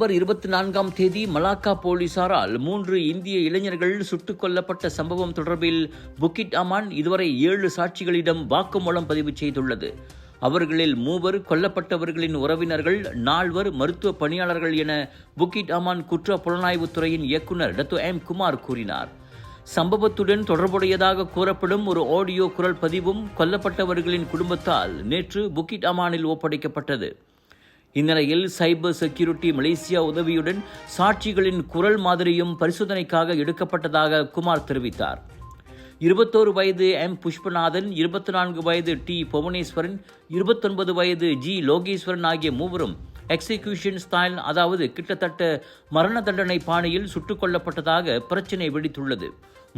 November 24ஆம் தேதி Malacca போலீசாரால் 3 இந்திய இளைஞர்கள் சுட்டுக் கொல்லப்பட்ட சம்பவம் தொடர்பில் புக்கிட் அமான் இதுவரை 7 சாட்சிகளிடம் வாக்குமூலம் பதிவு செய்துள்ளது. அவர்களில் 3 கொல்லப்பட்டவர்களின் உறவினர்கள், 4 மருத்துவ பணியாளர்கள் என புக்கிட் அமான் குற்ற புலனாய்வுத்துறையின் இயக்குனர் டத்து குமார் கூறினார். சம்பவத்துடன் தொடர்புடையதாக கூறப்படும் ஒரு ஆடியோ குரல் பதிவும் கொல்லப்பட்டவர்களின் குடும்பத்தால் நேற்று புக்கிட் அமானில் ஒப்படைக்கப்பட்டது. இந்நிலையில் சைபர் செக்யூரிட்டி மலேசியா உதவியுடன் சாட்சிகளின் குரல் மாதிரியும் பரிசோதனைக்காக எடுக்கப்பட்டதாக குமார் தெரிவித்தார். 21 வயது புஷ்பநாதன், 24 வயது புவனேஸ்வரன், 29 வயது லோகேஸ்வரன் ஆகிய மூவரும் எக்ஸிகியூஷன் ஸ்டைல், அதாவது கிட்டத்தட்ட மரண தண்டனை பாணியில் சுட்டுக் கொல்லப்பட்டதாக பிரச்சினை வெடித்துள்ளது.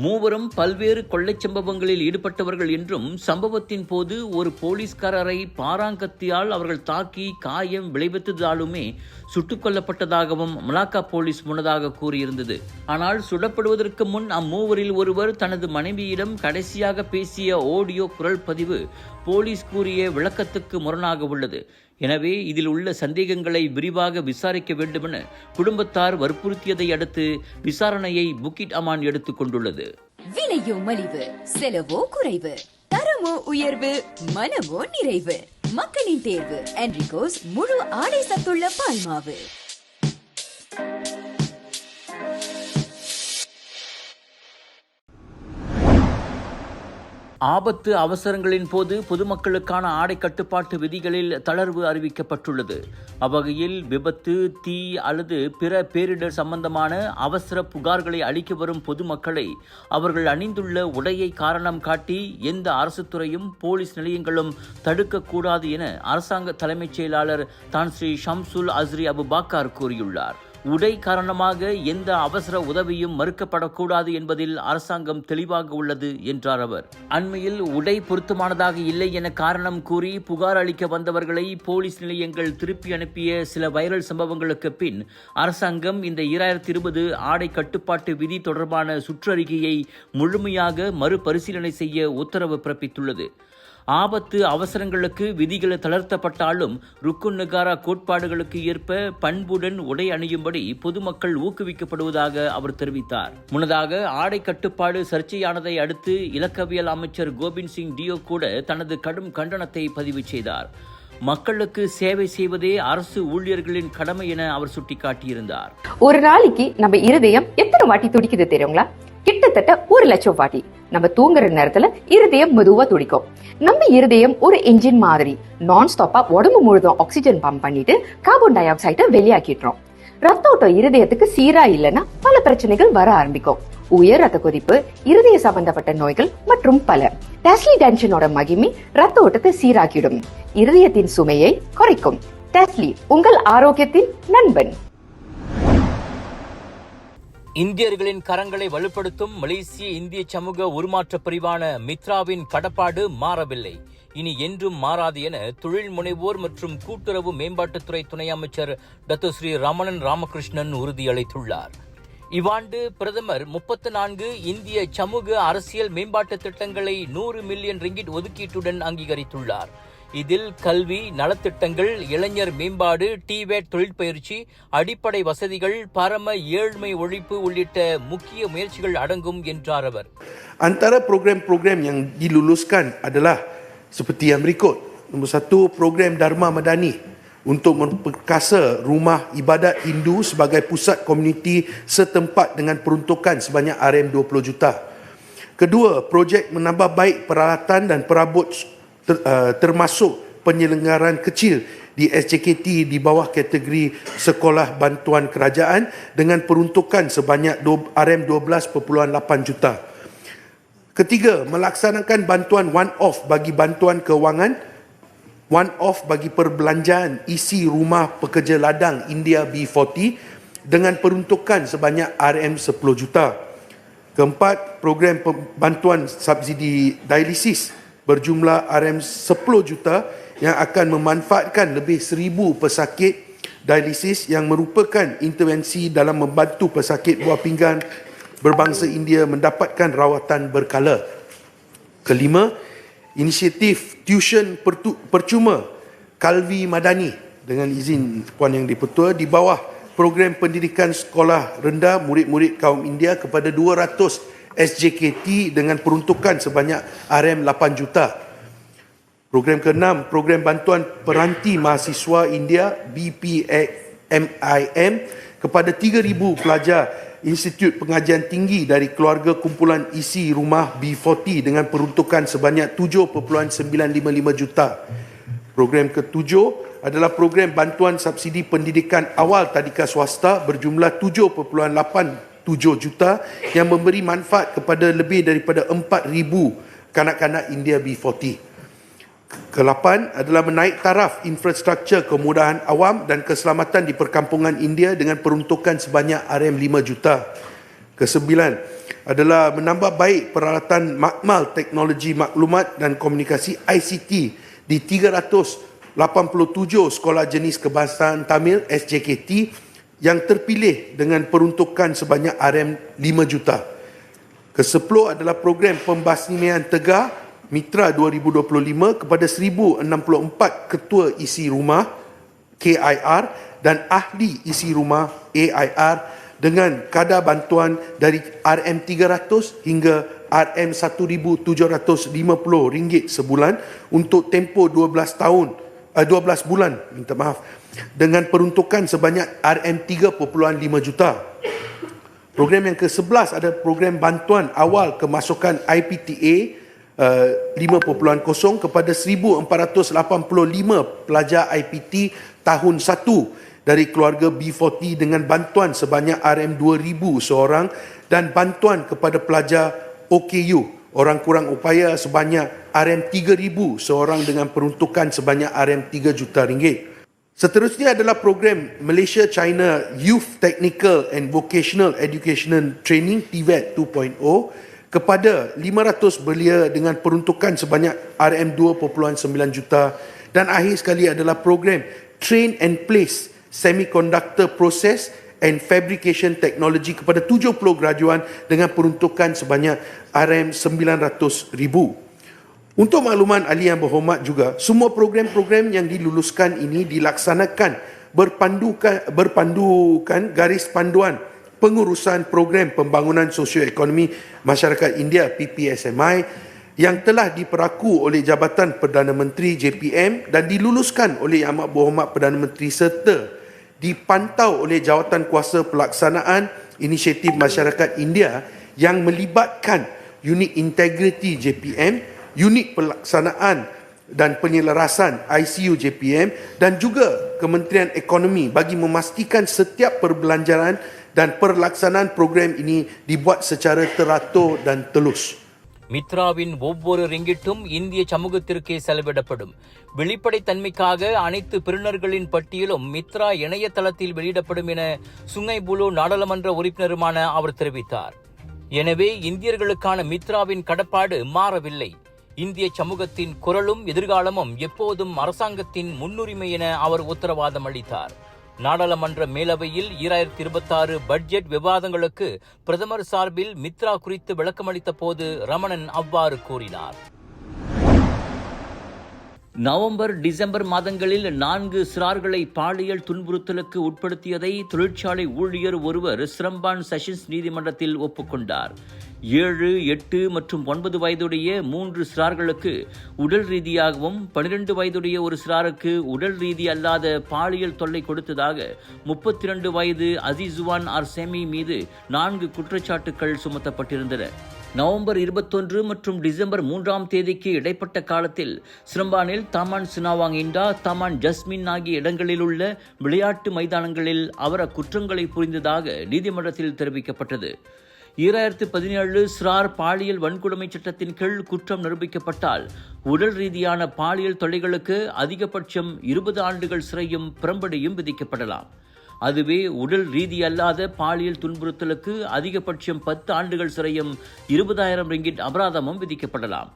மூவரும் பல்வேறு கொள்ளைச் சம்பவங்களில் ஈடுபட்டவர்கள் என்றும், சம்பவத்தின் போது ஒரு போலீஸ்காரரை பாராங்கத்தியால் அவர்கள் தாக்கி காயம் விளைவித்ததாலுமே சுட்டுக் கொல்லப்பட்டதாகவும் மலாக்கா போலீஸ் முன்னதாக கூறியிருந்தது. ஆனால் சுடப்படுவதற்கு முன் அம்மூவரில் ஒருவர் தனது மனைவியிடம் கடைசியாக பேசிய ஆடியோ குரல் பதிவு போலீஸ் கூறிய விளக்கத்துக்கு முரணாக உள்ளது. எனவே இதில் உள்ள சந்தேகங்களை விரிவாக விசாரிக்க வேண்டுமென குடும்பத்தார் வற்புறுத்தியதை அடுத்து விசாரணையை புக்கிட் அமான் எடுத்துக் கொண்டுள்ளது. விலையோ மலிவு, செலவோ குறைவு, தரமோ உயர்வு, மனமோ நிறைவு. மக்களின் தேர்வு என்ரிகோஸ் முழு ஆடை சத்துள்ள பால்மாவு. ஆபத்து அவசரங்களின் போது பொதுமக்களுக்கான ஆடை கட்டுப்பாட்டு விதிகளில் தளர்வு அறிவிக்கப்பட்டுள்ளது. அவ்வகையில் விபத்து, தீ அல்லது பிற பேரிடர் சம்பந்தமான அவசர புகார்களை அளிக்க வரும் பொதுமக்களை அவர்கள் அணிந்துள்ள உடையை காரணம் காட்டி எந்த அரசு துறையும் போலீஸ் நிலையங்களும் தடுக்கக்கூடாது என அரசாங்க தலைமைச் செயலாளர் தான் ஸ்ரீ ஷம்சுல் அஸ்ரி அபுபாக்கர் கூறியுள்ளார். உடை காரணமாக எந்த அவசர உதவியும் மறுக்கப்படக்கூடாது என்பதில் அரசாங்கம் தெளிவாக உள்ளது என்றார் அவர். அண்மையில் உடை பொருத்தமானதாக இல்லை என காரணம் கூறி புகார் அளிக்க வந்தவர்களை போலீஸ் நிலையங்கள் திருப்பி அனுப்பிய சில வைரல் சம்பவங்களுக்கு பின் அரசாங்கம் இந்த 2020 ஆடை கட்டுப்பாட்டு விதி தொடர்பான சுற்றறிக்கையை முழுமையாக மறுபரிசீலனை செய்ய உத்தரவு பிறப்பித்துள்ளது. ஆபத்து அவசரங்களுக்கு விதிகள் தளர்த்தப்பட்டாலும் ருக்குன் நகாரா கோட்பாடுகளுக்கு ஏற்ப பண்புடன் உடை அணியும்படி பொதுமக்கள் ஊக்குவிக்கப்படுவதாக அவர் தெரிவித்தார். முன்னதாக ஆடை கட்டுப்பாடு சர்ச்சையானதை அடுத்து இலக்கவியல் அமைச்சர் கோபிந்த் சிங் டியோ கூட தனது கடும் கண்டனத்தை பதிவு செய்தார். மக்களுக்கு சேவை செய்வதே அரசு ஊழியர்களின் கடமை என அவர் சுட்டிக்காட்டியிருந்தார். ஒரு நாளைக்கு நம்ம இருதயம் எத்தனை வாட்டி துடிக்குது தெரியுங்களா? கிட்டத்தட்ட 1 லட்சம் வாட்டி. நம்ம தூங்குற நேரத்துல இருதயம் மெதுவா துடிக்கும். நம்ம இருதயம் ஒரு என்ஜின் மாதிரி நான் ஸ்டாப்பா உடம்பு முழுதும் ஆக்சிஜன் பம்ப் பண்ணிட்டு கார்பன் டை ஆக்சைடை வெளியாக்கிடுறோம். ரத்த ஓட்டம் இருதயத்துக்கு சீரா இல்லைன்னா பல பிரச்சனைகள் வர ஆரம்பிக்கும். உயர் ரத்த கொதிப்பு, இருதய சம்பந்தப்பட்ட நோய்கள் மற்றும் பல. டெஸ்லி டென்ஷனோட மகிமை ரத்த ஓட்டத்தை சீராக்கிடும், இருதயத்தின் சுமையை குறைக்கும். டெஸ்லி உங்கள் ஆரோக்கியத்தின் நண்பன். இந்தியர்களின் கரங்களை வலுப்படுத்தும் மலேசிய இந்திய சமூக உருமாற்ற பிரிவான மித்ராவின் கடப்பாடு மாறவில்லை, இனி என்றும் மாறாது என தொழில் முனைவோர் மற்றும் கூட்டுறவு மேம்பாட்டுத்துறை துணை அமைச்சர் டத்து ஸ்ரீ ரமணன் ராமகிருஷ்ணன் உறுதியளித்துள்ளார். இவ்வாண்டு பிரதமர் 34 இந்திய சமூக அரசியல் மேம்பாட்டு திட்டங்களை 100 மில்லியன் ரிங்கிட் ஒதுக்கீட்டுடன் அங்கீகரித்துள்ளார். இதில் கல்வி, நலத்திட்டங்கள், இளைஞர் மேம்பாடு, டிவேட் தொழிற்பயிற்சி, அடிப்படை வசதிகள், பரம ஏழ்மை ஒழிப்பு உள்ளிட்ட முக்கிய முயற்சிகள் அடங்கும் என்றார் அவர். Antara program-program yang diluluskan adalah seperti yang berikut. Nombor 1, program Dharma Madani untuk memperkasa rumah ibadat Hindu sebagai pusat komuniti setempat dengan peruntukan sebanyak RM20 juta. Kedua, projek menambah baik peralatan dan perabot termasuk penyelenggaraan kecil di SJKT di bawah kategori sekolah bantuan kerajaan dengan peruntukan sebanyak RM12.8 juta. Ketiga, melaksanakan bantuan one-off bagi bantuan kewangan, one-off bagi perbelanjaan isi rumah pekerja ladang India B40 dengan peruntukan sebanyak RM10 juta. Keempat, program bantuan subsidi dialisis berjumlah RM10 juta yang akan memanfaatkan lebih 1,000 pesakit dialisis yang merupakan intervensi dalam membantu pesakit buah pinggan berbangsa India mendapatkan rawatan berkala. Kelima, inisiatif tuition percuma Kalvi Madani dengan izin Puan Yang di-Pertua di bawah program pendidikan sekolah rendah murid-murid kaum India kepada 200 SJKT dengan peruntukan sebanyak RM8 juta. Program ke-6, program bantuan peranti mahasiswa India BPMIM kepada 3,000 pelajar Institut Pengajian Tinggi dari keluarga kumpulan isi rumah B40 dengan peruntukan sebanyak 7.955 juta. Program ke-7 adalah program bantuan subsidi pendidikan awal tadika swasta berjumlah 7.87 juta yang memberi manfaat kepada lebih daripada 4,000 kanak-kanak India B40. Ke-8 adalah menaik taraf infrastruktur kemudahan awam dan keselamatan di perkampungan India dengan peruntukan sebanyak RM5 juta. Ke-9 adalah menambah baik peralatan makmal teknologi maklumat dan komunikasi ICT di 387 sekolah jenis kebangsaan Tamil SJKT yang terpilih dengan peruntukan sebanyak RM5 juta. Ke-10 adalah program pembasmian tegar Mitra 2025 kepada 1,064 ketua isi rumah KIR dan ahli isi rumah AIR dengan kadar bantuan dari RM300 hingga RM1,750 sebulan untuk tempoh 12 bulan, dengan peruntukan sebanyak RM3.5 juta. Program yang ke-11 adalah program bantuan awal kemasukan IPTA 5.0 kepada 1,485 pelajar IPT tahun 1 dari keluarga B40 dengan bantuan sebanyak RM2,000 seorang dan bantuan kepada pelajar OKU orang kurang upaya sebanyak RM3,000 seorang dengan peruntukan sebanyak RM3 juta ringgit. Seterusnya adalah program Malaysia-China Youth Technical and Vocational Education Training TVET 2.0 kepada 500 belia dengan peruntukan sebanyak RM2.9 juta. Dan akhir sekali adalah program Train and Place Semiconductor Process and Fabrication Technology kepada 70 graduan dengan peruntukan sebanyak RM900,000. Untuk makluman ahli yang berhormat juga, semua program-program yang diluluskan ini dilaksanakan berpandukan garis panduan pengurusan program pembangunan sosioekonomi masyarakat India PPSMI yang telah diperaku oleh Jabatan Perdana Menteri JPM dan diluluskan oleh Yang Amat Berhormat Perdana Menteri serta dipantau oleh Jawatan Kuasa Pelaksanaan Inisiatif Masyarakat India yang melibatkan Unit Integriti JPM, Unit Pelaksanaan dan Penyelarasan ICU JPM dan juga Kementerian Ekonomi bagi memastikan setiap perbelanjaan dan perlaksanaan program ini dibuat secara teratur dan telus. மித்ராவின் ஒவ்வொரு ரிங்கிட்டும் இந்திய சமூகத்திற்கே செலவிடப்படும். வெளிப்படைத்தன்மைக்காக அனைத்து பெறுநர்களின் பட்டியலும் மித்ரா இணையதளத்தில் வெளியிடப்படும் என Sungai flow நாடாளுமன்ற உறுப்பினருமான அவர் தெரிவித்தார். எனவே இந்தியர்களுக்கான மித்ராவின் கடப்பாடு மாறவில்லை. இந்திய சமூகத்தின் குரலும் எதிர்காலமும் எப்போதும் அரசாங்கத்தின் முன்னுரிமை என அவர் உத்தரவாதம் அளித்தார். நாடாளுமன்ற மேலவையில் 2026 பட்ஜெட் விவாதங்களுக்கு பிரதமர் சார்பில் மித்ரா குறித்து விளக்கமளித்த போது ரமணன் அவ்வாறு கூறினார். நவம்பர் டிசம்பர் மாதங்களில் 4 சிறார்களை பாலியல் துன்புறுத்தலுக்கு உட்படுத்தியதை தொழிற்சாலை ஊழியர் ஒருவர் சிரம்பான் செஷன்ஸ் நீதிமன்றத்தில் ஒப்புக்கொண்டார். 7, 8 மற்றும் 9 வயதுடைய 3 சிறார்களுக்கு உடல் ரீதியாகவும் 12 வயதுடைய ஒரு சிறாருக்கு உடல் ரீதி அல்லாத பாலியல் தொல்லை கொடுத்ததாக 32 வயது அசிசுவான் அர்செமி மீது 4 குற்றச்சாட்டுகள் சுமத்தப்பட்டிருந்தன. நவம்பர் 21 மற்றும் டிசம்பர் 3ஆம் தேதிக்கு இடைப்பட்ட காலத்தில் சிரம்பானில் தாமான் சினாவாங் இண்டா, தாமான் ஜஸ்மின் ஆகிய இடங்களில் உள்ள விளையாட்டு மைதானங்களில் அவர் அக்குற்றங்களை புரிந்ததாக நீதிமன்றத்தில் தெரிவிக்கப்பட்டது. 2017 சிறார் பாலியல் வன்கொடுமை சட்டத்தின் கீழ் குற்றம் நிரூபிக்கப்பட்டால் உடல் ரீதியான பாலியல் தொல்லைகளுக்கு அதிகபட்சம் 20 ஆண்டுகள் சிறையும் பிரம்படியும் விதிக்கப்படலாம். அதுவே உடல் ரீதி அல்லாத பாலியல் துன்புறுத்தலுக்கு அதிகபட்சம் 10 ஆண்டுகள் சிறையும் 20,000 ரிங்கிட் அபராதமும் விதிக்கப்படலாம்.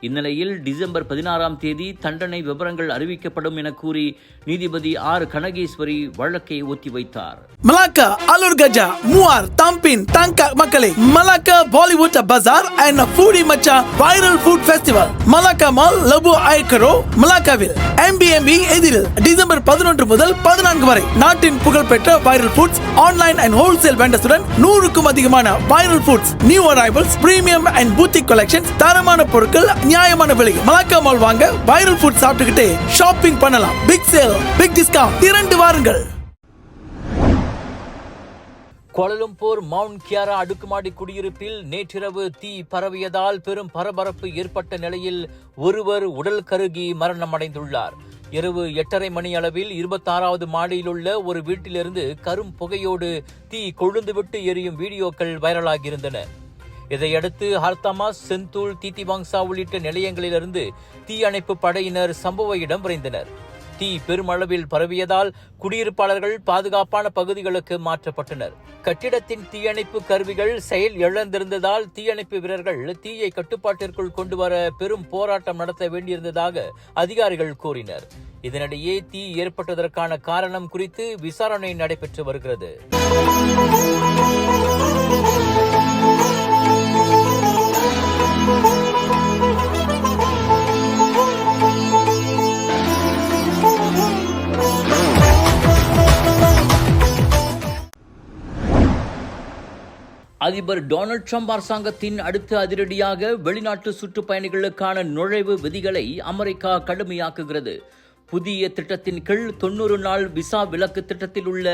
இந்நிலையில் டிசம்பர் 16ஆம் தேதி தண்டனை விவரங்கள் அறிவிக்கப்படும் என கூறி நீதிபதி ஆர் கனகேஸ்வரி வழக்கை ஒத்திவைத்தார். Melaka, Alur Gajah, Muar, Tampin, Tangkak Makale, Melaka Bollywood Bazaar and Foodie Macha Viral Food Festival. Melaka Mall, Labu Aikaro, Melakaville, MBMB எதிரில் டிசம்பர் 11 முதல் 14 வரை நாட்டின் புகழ்பெற்ற viral foods online and wholesale வெண்டர்ஸுடன் 100க்கும் அதிகமான viral foods, new arrivals, premium and boutique collections, தரமான பொருட்கள் நியாயமான விலை. மலாக்கா மால் வாங்க வைரல் ஃபுட் சாப்பிட்டுக்கிட்டே ஷாப்பிங் பண்ணலாம். பிக் சேல், பிக் டிஸ்கவுண்ட், திரண்டு வாருங்கள். கோலாலம்பூர் மவுண்ட் கியாரா அடுக்குமாடி குடியிருப்பில் நேற்றிரவு தீ பரவியதால் பெரும் பரபரப்பு ஏற்பட்ட நிலையில் ஒருவர் உடல் கருகி மரணமடைந்துள்ளார். இரவு 8:30 மணி அளவில் 26வது மாடியிலுள்ள ஒரு வீட்டிலிருந்து கரும் புகையோடு தீ கொழுந்துவிட்டு எரியும் வீடியோக்கள் வைரலாகியிருந்தன. இதையடுத்து ஹர்தமாஸ், செந்தூல், தீத்திவாங்சா உள்ளிட்ட நிலையங்களிலிருந்து தீயணைப்பு படையினர் சம்பவ இடம் விரைந்தனர். தீ பெருமளவில் பரவியதால் குடியிருப்பாளர்கள் பாதுகாப்பான பகுதிகளுக்கு மாற்றப்பட்டனர். கட்டிடத்தின் தீயணைப்பு கருவிகள் செயல் இழந்திருந்ததால் தீயணைப்பு வீரர்கள் தீயை கட்டுப்பாட்டிற்குள் கொண்டு வர பெரும் போராட்டம் நடத்த வேண்டியிருந்ததாக அதிகாரிகள் கூறினர். இதனிடையே தீ ஏற்பட்டதற்கான காரணம் குறித்து விசாரணை நடைபெற்று வருகிறது. அதிபர் டொனால்ட் ட்ரம்ப் அரசாங்கத்தின் அடுத்த அதிரடியாக வெளிநாட்டு சுற்றுப்பயணிகளுக்கான நுழைவு விதிகளை அமெரிக்கா கடுமையாக்குகிறது. புதிய திட்டத்தின் கீழ் 90 நாள் விசா விலக்கு திட்டத்தில் உள்ள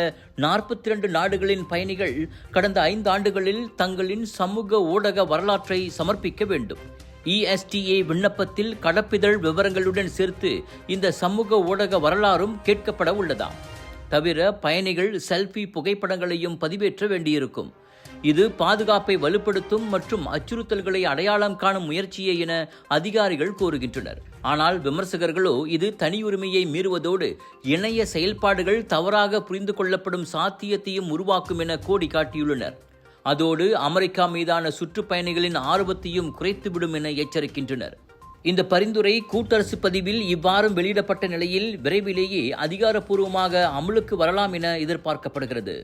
42 நாடுகளின் பயணிகள் கடந்த 5 ஆண்டுகளில் தங்களின் சமூக ஊடக வரலாற்றை சமர்ப்பிக்க வேண்டும். ESTA விண்ணப்பத்தில் கடப்பிதழ் விவரங்களுடன் சேர்த்து இந்த சமூக ஊடக வரலாறும் கேட்கப்பட உள்ளதாம். தவிர பயணிகள் செல்ஃபி புகைப்படங்களையும் பதிவேற்ற வேண்டியிருக்கும். இது பாதுகாப்பை வலுப்படுத்தும் மற்றும் அச்சுறுத்தல்களை அடையாளம் காணும் முயற்சியே என அதிகாரிகள் கூறுகின்றனர். ஆனால் விமர்சகர்களோ இது தனியுரிமையை மீறுவதோடு இணைய செயல்பாடுகள் தவறாக புரிந்து கொள்ளப்படும் சாத்தியத்தையும் உருவாக்கும் என கோடி காட்டியுள்ளனர். அதோடு அமெரிக்கா மீதான சுற்றுப்பயணிகளின் ஆர்வத்தையும் குறைத்துவிடும் என எச்சரிக்கின்றனர். இந்த பரிந்துரை கூட்டரசு பதிவில் இவ்வாறு வெளியிடப்பட்ட நிலையில் விரைவிலேயே அதிகாரப்பூர்வமாக அமலுக்கு வரலாம் என எதிர்பார்க்கப்படுகிறது.